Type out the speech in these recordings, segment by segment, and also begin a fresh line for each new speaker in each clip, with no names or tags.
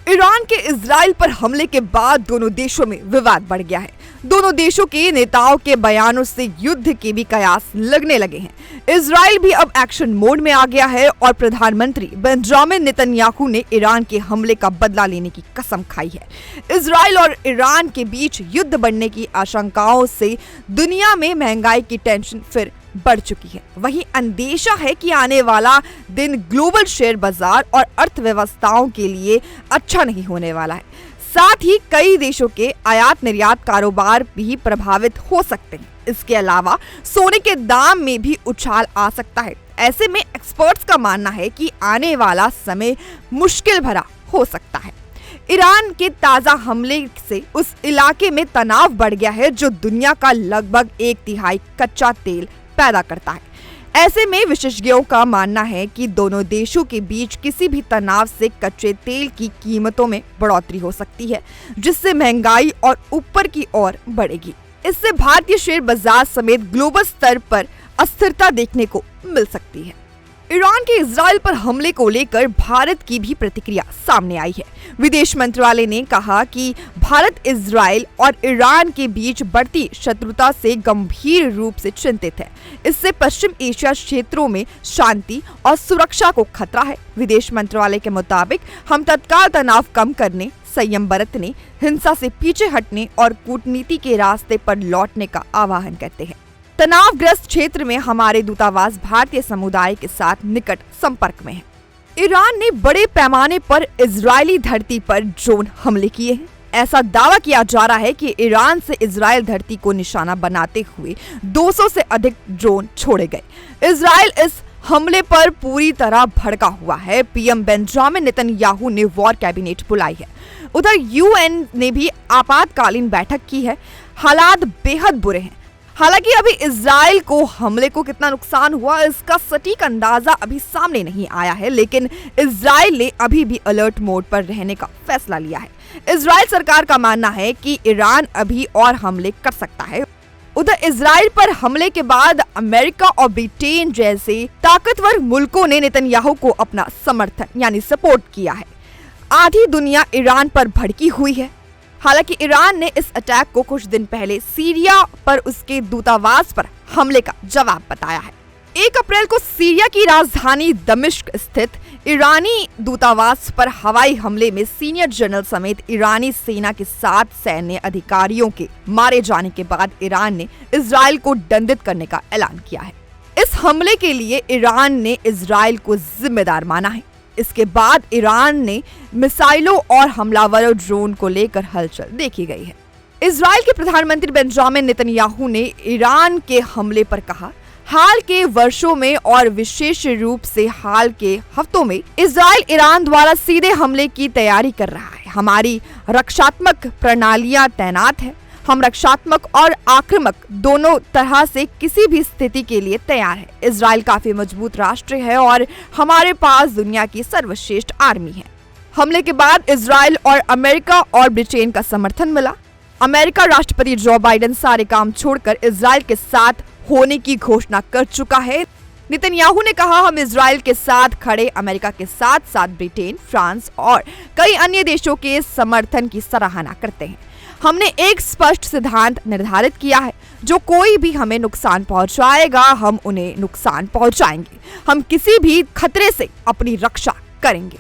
Iran के Israel पर हमले के बाद दोनों देशों में विवाद बढ़ गया है। दोनों देशों के नेताओं के बयानों से युद्ध के भी कयास लगने लगे हैं। इजराइल भी अब एक्शन मोड में आ गया है और प्रधानमंत्री बेंजामिन नेतन्याहू ने ईरान के हमले का बदला लेने की कसम खाई है। इजराइल और ईरान के बीच युद्ध बढ़ने की आशंकाओं से दुनिया में महंगाई की टेंशन फिर बढ़ चुकी है। वहीं अंदेशा है कि आने वाला दिन ग्लोबल शेयर बाजार और अर्थव्यवस्थाओं के लिए अच्छा नहीं होने वाला है। साथ ही कई देशों के आयात निर्यात कारोबार भी प्रभावित हो सकते हैं। इसके अलावा सोने के दाम में भी उछाल आ सकता है। ऐसे में एक्सपर्ट्स का मानना है कि आने वाला समय मुश्किल भरा हो सकता है। ईरान के ताजा हमले से उस इलाके में तनाव बढ़ गया है जो दुनिया का लगभग 1/3 कच्चा तेल पैदा करता है। ऐसे में विशेषज्ञों का मानना है कि दोनों देशों के बीच किसी भी तनाव से कच्चे तेल की कीमतों में बढ़ोतरी हो सकती है, जिससे महंगाई और ऊपर की ओर बढ़ेगी। इससे भारतीय शेयर बाजार समेत ग्लोबल स्तर पर अस्थिरता देखने को मिल सकती है। ईरान के इजराइल पर हमले को लेकर भारत की भी प्रतिक्रिया सामने आई है। विदेश मंत्रालय ने कहा कि भारत इजराइल और ईरान के बीच बढ़ती शत्रुता से गंभीर रूप से चिंतित है। इससे पश्चिम एशिया क्षेत्रों में शांति और सुरक्षा को खतरा है। विदेश मंत्रालय के मुताबिक हम तत्काल तनाव कम करने, संयम बरतने, हिंसा से पीछे हटने और कूटनीति के रास्ते पर लौटने का आह्वान करते हैं। तनावग्रस्त क्षेत्र में हमारे दूतावास भारतीय समुदाय के साथ निकट संपर्क में है। ईरान ने बड़े पैमाने पर इजरायली धरती पर ड्रोन हमले किए हैं। ऐसा दावा किया जा रहा है कि ईरान से इजराइल धरती को निशाना बनाते हुए 200 से अधिक ड्रोन छोड़े गए। इजराइल इस हमले पर पूरी तरह भड़का हुआ है। पीएम बेंजामिन नेतन्याहू ने वॉर कैबिनेट बुलाई है। उधर यूएन ने भी आपातकालीन बैठक की है। हालात बेहद बुरे हैं। हालांकि अभी इजराइल को हमले को कितना नुकसान हुआ इसका सटीक अंदाजा अभी सामने नहीं आया है, लेकिन इजराइल ने अभी भी अलर्ट मोड पर रहने का फैसला लिया है। इजराइल सरकार का मानना है कि ईरान अभी और हमले कर सकता है। उधर इजराइल पर हमले के बाद अमेरिका और ब्रिटेन जैसे ताकतवर मुल्कों ने नेतन्याहू को अपना समर्थन यानी सपोर्ट किया है। आधी दुनिया ईरान पर भड़की हुई है। हालांकि ईरान ने इस अटैक को कुछ दिन पहले सीरिया पर उसके दूतावास पर हमले का जवाब बताया है। 1 अप्रैल को सीरिया की राजधानी दमिश्क स्थित ईरानी दूतावास पर हवाई हमले में सीनियर जनरल समेत ईरानी सेना के 7 सैन्य अधिकारियों के मारे जाने के बाद ईरान ने इजराइल को दंडित करने का ऐलान किया है। इस हमले के लिए ईरान ने इजराइल को जिम्मेदार माना है। इसके बाद ईरान ने मिसाइलों और हमलावरों ड्रोन को लेकर हलचल देखी गई है। इजराइल के प्रधानमंत्री बेंजामिन नेतन्याहू ने ईरान के हमले पर कहा, हाल के वर्षों में और विशेष रूप से हाल के हफ्तों में इजराइल ईरान द्वारा सीधे हमले की तैयारी कर रहा है। हमारी रक्षात्मक प्रणालियां तैनात है। हम रक्षात्मक और आक्रामक दोनों तरह से किसी भी स्थिति के लिए तैयार है। इजराइल काफी मजबूत राष्ट्र है और हमारे पास दुनिया की सर्वश्रेष्ठ आर्मी है। हमले के बाद इजराइल और अमेरिका और ब्रिटेन का समर्थन मिला। अमेरिका राष्ट्रपति जो बाइडेन सारे काम छोड़कर इजराइल के साथ होने की घोषणा कर चुका है। नेतन्याहू ने कहा, हम इजराइल के साथ खड़े अमेरिका के साथ साथ ब्रिटेन, फ्रांस और कई अन्य देशों के समर्थन की सराहना करते हैं। हमने एक स्पष्ट सिद्धांत निर्धारित किया है, जो कोई भी हमें नुकसान पहुंचाएगा हम उन्हें नुकसान पहुंचाएंगे। हम किसी भी खतरे से अपनी रक्षा करेंगे।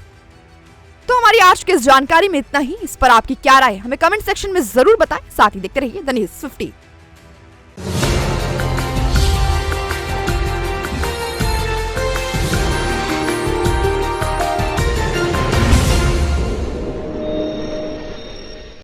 तो हमारी आज की इस जानकारी में इतना ही। इस पर आपकी क्या राय है हमें कमेंट सेक्शन में जरूर बताएं। साथ ही देखते रहिए द न्यूज़ 50।